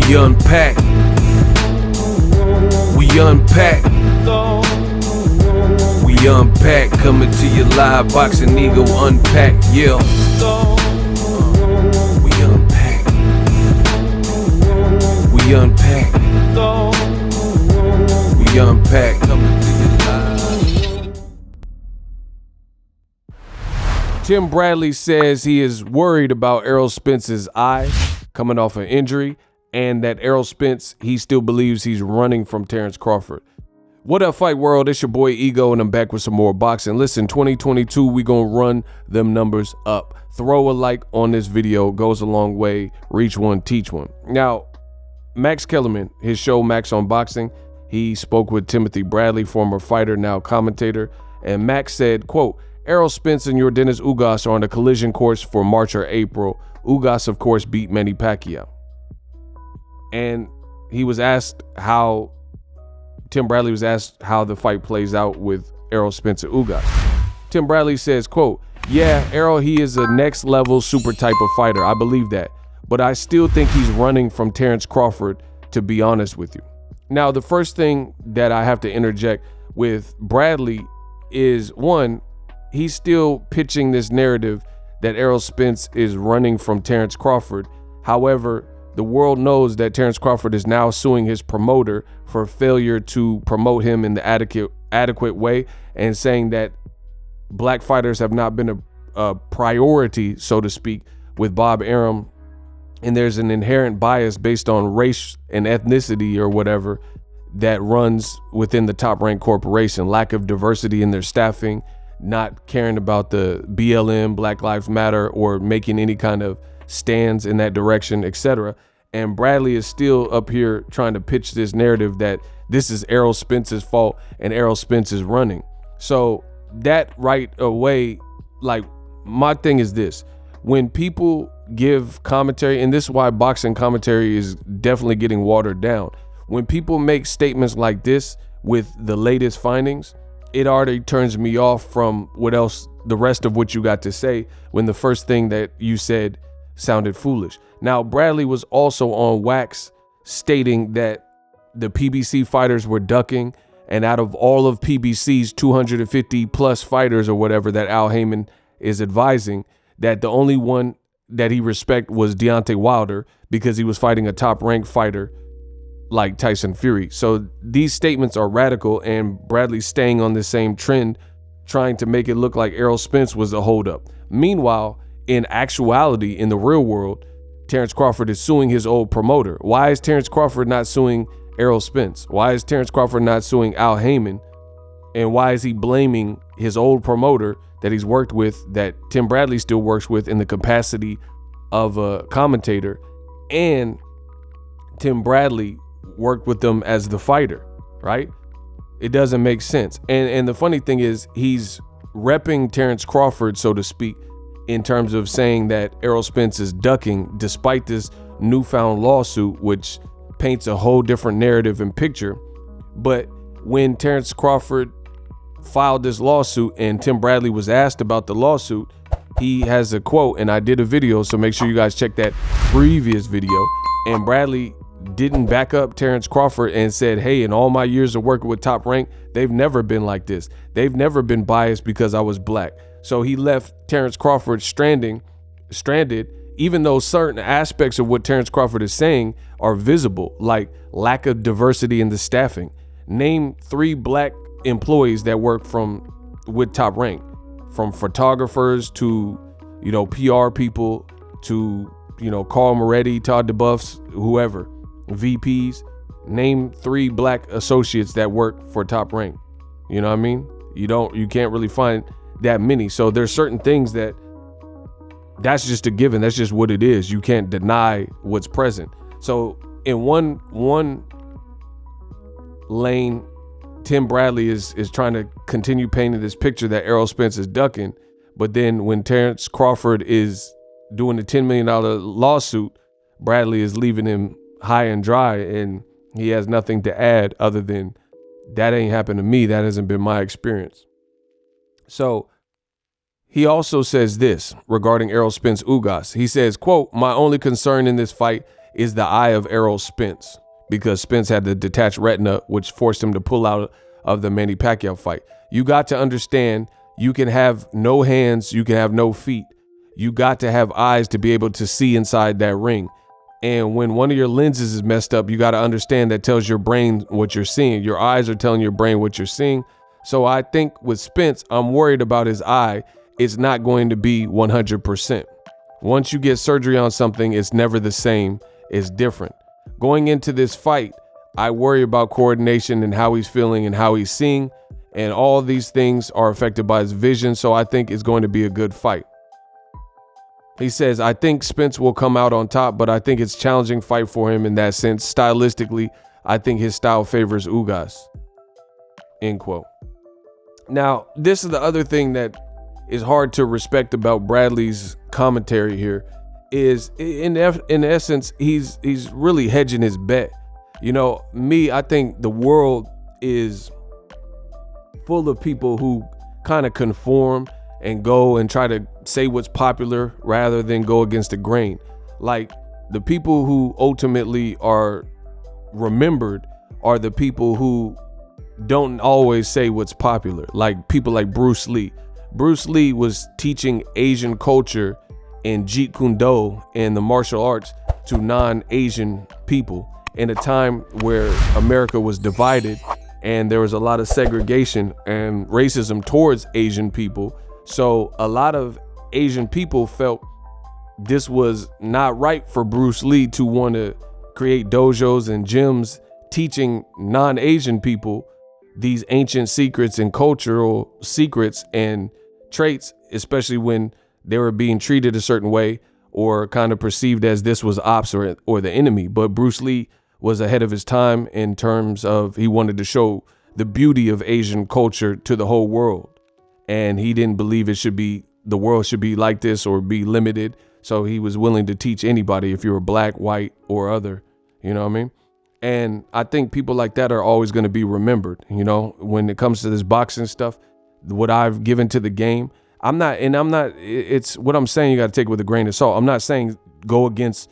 We unpack. We unpack. We unpack. Coming to you live. Boxingego unpack. Yeah. We unpack. We unpack. We unpack. Coming to you live. Tim Bradley says he is worried about Errol Spence's eye coming off an injury, and that Errol Spence, he still believes he's running from Terence Crawford. What up, Fight World? It's your boy Ego, and I'm back with some more boxing. Listen, 2022, we gonna run them numbers up. Throw a like on this video, goes a long way. Reach one, teach one. Now, Max Kellerman, his show Max on Boxing, he spoke with Timothy Bradley, former fighter, now commentator, and Max said, quote, Errol Spence and Yordenis Ugas are on a collision course for March or April. Ugas, of course, beat Manny Pacquiao. And he was asked how, Tim Bradley was asked how the fight plays out with Errol Spence and Ugas. Tim Bradley says, quote, yeah, Errol, he is a next level super type of fighter. I believe that. But I still think he's running from Terence Crawford, to be honest with you. Now, the first thing that I have to interject with Bradley is, one, he's still pitching this narrative that Errol Spence is running from Terence Crawford. However, the world knows that Terence Crawford is now suing his promoter for failure to promote him in the adequate way, and saying that black fighters have not been a priority, so to speak, with Bob Arum. And there's an inherent bias based on race and ethnicity or whatever that runs within the Top Rank Corporation. Lack of diversity in their staffing, not caring about the BLM, Black Lives Matter, or making any kind of stands in that direction, etc. And Bradley is still up here trying to pitch this narrative that this is Errol Spence's fault and Errol Spence is running. So that right away, like, my thing is this: when people give commentary, and this is why boxing commentary is definitely getting watered down, when people make statements like this with the latest findings, it already turns me off from what else, the rest of what you got to say, when the first thing that you said sounded foolish. Now, Bradley was also on wax stating that the PBC fighters were ducking, and out of all of PBC's 250 plus fighters or whatever that Al Heyman is advising, that the only one that he respect was Deontay Wilder, because he was fighting a top ranked fighter like Tyson Fury. So these statements are radical, and Bradley's staying on the same trend, trying to make it look like Errol Spence was a holdup. Meanwhile, in actuality, in the real world, Terence Crawford is suing his old promoter. Why is Terence Crawford not suing Errol Spence? Why is Terence Crawford not suing Al Heyman? And why is he blaming his old promoter that he's worked with, that Tim Bradley still works with in the capacity of a commentator, and Tim Bradley worked with them as the fighter, right? It doesn't make sense. And the funny thing is, he's repping Terence Crawford, so to speak, in terms of saying that Errol Spence is ducking despite this newfound lawsuit, which paints a whole different narrative and picture. But when Terence Crawford filed this lawsuit and Tim Bradley was asked about the lawsuit, he has a quote, and I did a video, so make sure you guys check that previous video. And Bradley didn't back up Terence Crawford and said, hey, in all my years of working with Top Rank, they've never been like this. They've never been biased because I was black. So he left Terence Crawford stranded, even though certain aspects of what Terence Crawford is saying are visible, like lack of diversity in the staffing. Name 3 black employees that work with Top Rank, from photographers to, PR people to, Carl Moretti, Todd DeBuffs, whoever, VPs. Name 3 black associates that work for Top Rank. You know what I mean? You can't really find that many. So there's certain things that's just a given. That's just what it is. You can't deny what's present. So in one lane, Tim Bradley is trying to continue painting this picture that Errol Spence is ducking. But then when Terence Crawford is doing the $10 million lawsuit, Bradley is leaving him high and dry, and he has nothing to add other than, that ain't happened to me. That hasn't been my experience. So he also says this regarding Errol Spence Ugas. He says, quote, my only concern in this fight is the eye of Errol Spence, because Spence had the detached retina, which forced him to pull out of the Manny Pacquiao fight. You got to understand, you can have no hands, you can have no feet. You got to have eyes to be able to see inside that ring. And when one of your lenses is messed up, you got to understand that tells your brain what you're seeing. Your eyes are telling your brain what you're seeing. So I think with Spence, I'm worried about his eye. It's not going to be 100%. Once you get surgery on something, it's never the same. It's different. Going into this fight, I worry about coordination and how he's feeling and how he's seeing. And all these things are affected by his vision. So I think it's going to be a good fight. He says, I think Spence will come out on top, but I think it's a challenging fight for him in that sense. Stylistically, I think his style favors Ugas. End quote. Now, this is the other thing that is hard to respect about Bradley's commentary here is in essence, he's really hedging his bet. You know, I think the world is full of people who kind of conform and go and try to say what's popular rather than go against the grain. Like, the people who ultimately are remembered are the people who don't always say what's popular. Like people like Bruce Lee. Bruce Lee was teaching Asian culture and Jeet Kune Do and the martial arts to non-Asian people in a time where America was divided and there was a lot of segregation and racism towards Asian people. So a lot of Asian people felt this was not right for Bruce Lee to want to create dojos and gyms teaching non-Asian people these ancient secrets and cultural secrets and traits, especially when they were being treated a certain way or kind of perceived as this was ops or the enemy. But Bruce Lee was ahead of his time in terms of he wanted to show the beauty of Asian culture to the whole world. And he didn't believe the world should be like this or be limited. So he was willing to teach anybody if you were black, white, or other, you know what I mean? And I think people like that are always going to be remembered, you know, when it comes to this boxing stuff, what I've given to the game. It's what I'm saying, you got to take it with a grain of salt. I'm not saying go against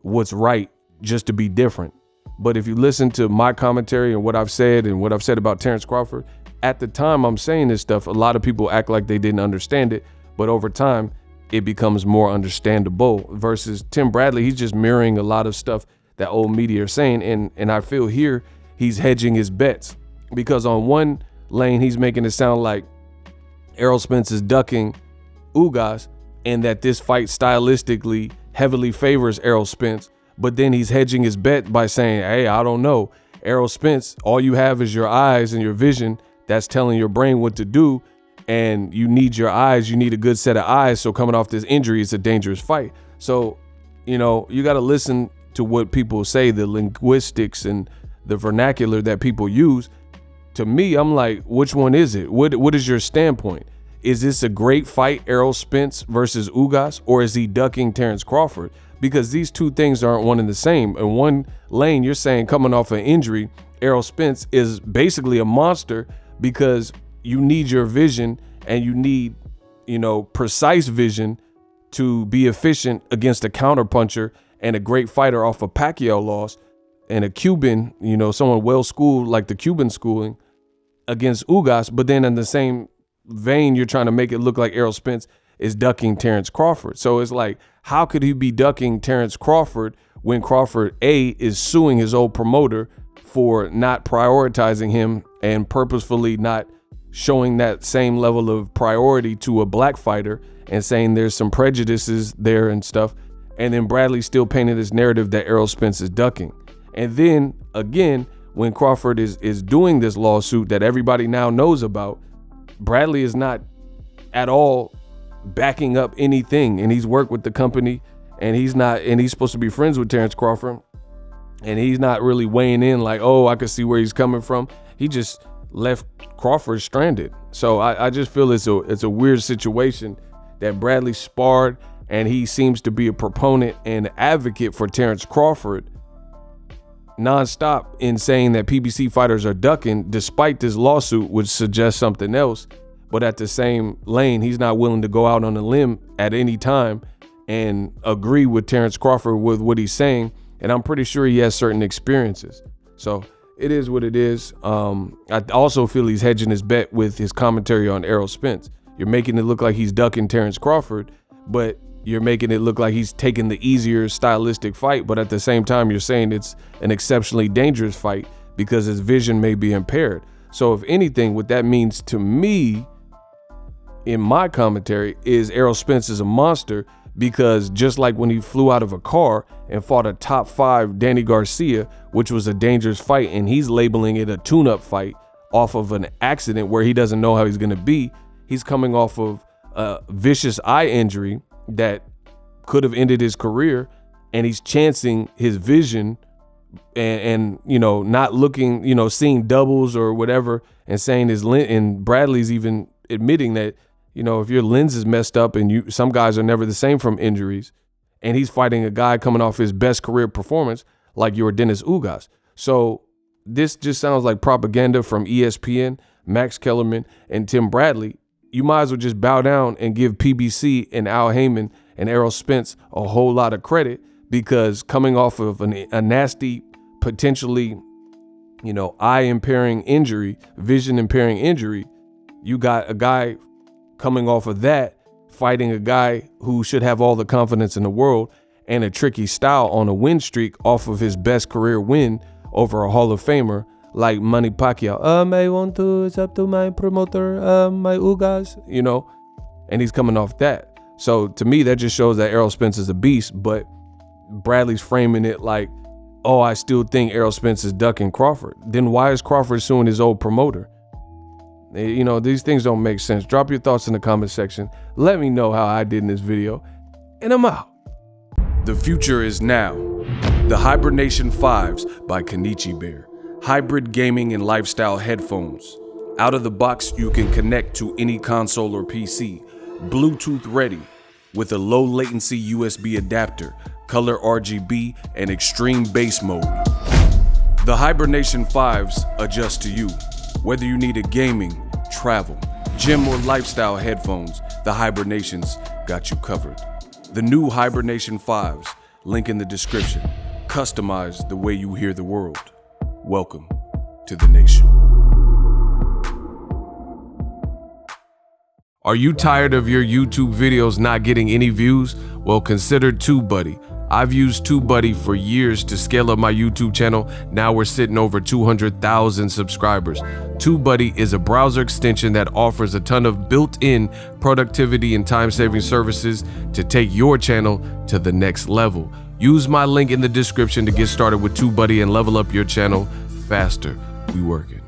what's right just to be different. But if you listen to my commentary and what I've said and what I've said about Terence Crawford, at the time I'm saying this stuff, a lot of people act like they didn't understand it. But over time, it becomes more understandable versus Tim Bradley. He's just mirroring a lot of stuff that old media are saying. And I feel here he's hedging his bets because on one lane, he's making it sound like Errol Spence is ducking Ugas and that this fight stylistically heavily favors Errol Spence. But then he's hedging his bet by saying, hey, I don't know. Errol Spence, all you have is your eyes and your vision. That's telling your brain what to do. And you need your eyes. You need a good set of eyes. So coming off this injury, it's a dangerous fight. So, you know, you got to listen to what people say, the linguistics and the vernacular that people use. To me, I'm like, which one is it? What is your standpoint? Is this a great fight, Errol Spence versus Ugas, or is he ducking Terence Crawford? Because these two things aren't one and the same. In one lane, you're saying coming off an injury, Errol Spence is basically a monster because you need your vision and you need, you know, precise vision to be efficient against a counterpuncher and a great fighter off a Pacquiao loss and a Cuban, you know, someone well-schooled like the Cuban schooling against Ugas. But then in the same vein, you're trying to make it look like Errol Spence is ducking Terence Crawford. So it's like, how could he be ducking Terence Crawford when Crawford, A, is suing his old promoter for not prioritizing him and purposefully not showing that same level of priority to a black fighter and saying there's some prejudices there and stuff. And then Bradley still painted this narrative that Errol Spence is ducking. And then again, when Crawford is doing this lawsuit that everybody now knows about, Bradley is not at all backing up anything. And he's worked with the company and he's supposed to be friends with Terence Crawford. And he's not really weighing in like, oh, I can see where he's coming from. He just left Crawford stranded. So I just feel it's a weird situation that Bradley sparred and he seems to be a proponent and advocate for Terence Crawford nonstop in saying that PBC fighters are ducking despite this lawsuit, which suggests something else. But at the same lane, he's not willing to go out on a limb at any time and agree with Terence Crawford with what he's saying And I'm pretty sure he has certain experiences. So it is what it is. I also feel he's hedging his bet with his commentary on Errol Spence. You're making it look like he's ducking Terence Crawford, but you're making it look like he's taking the easier stylistic fight. But at the same time, you're saying it's an exceptionally dangerous fight because his vision may be impaired. So if anything, what that means to me in my commentary is Errol Spence is a monster, because just like when he flew out of a car and fought a top 5 Danny Garcia, which was a dangerous fight, and he's labeling it a tune-up fight off of an accident where he doesn't know how he's going to be. He's coming off of a vicious eye injury that could have ended his career, and he's chancing his vision and you know, not looking, you know, seeing doubles or whatever, and saying his lens, and Bradley's even admitting that, you know, if your lens is messed up, and some guys are never the same from injuries, and he's fighting a guy coming off his best career performance like Yordenis Ugas. So this just sounds like propaganda from ESPN, Max Kellerman, and Tim Bradley. You might as well just bow down and give PBC and Al Heyman and Errol Spence a whole lot of credit, because coming off of a nasty, potentially, you know, eye impairing injury, vision impairing injury, you got a guy coming off of that fighting a guy who should have all the confidence in the world and a tricky style on a win streak off of his best career win over a Hall of Famer like Manny Pacquiao. It's up to my promoter, my Ugas, you know, and he's coming off that. So to me, that just shows that Errol Spence is a beast, but Bradley's framing it like, oh, I still think Errol Spence is ducking Crawford. Then why is Crawford suing his old promoter? You know, these things don't make sense. Drop your thoughts in the comment section. Let me know how I did in this video, and I'm out. The future is now. The Hibernation 5s by Kenichi Bear. Hybrid gaming and lifestyle headphones. Out of the box, you can connect to any console or PC. Bluetooth ready with a low latency USB adapter, color RGB, and extreme bass mode. The Hibernation 5s adjust to you. Whether you need a gaming, travel, gym, or lifestyle headphones, the Hibernations got you covered. The new Hibernation 5s, link in the description. Customize the way you hear the world. Welcome to the nation. Are you tired of your YouTube videos not getting any views? Well, consider TubeBuddy. I've used TubeBuddy for years to scale up my YouTube channel. Now we're sitting over 200,000 subscribers. TubeBuddy is a browser extension that offers a ton of built-in productivity and time-saving services to take your channel to the next level. Use my link in the description to get started with TubeBuddy and level up your channel faster. We working.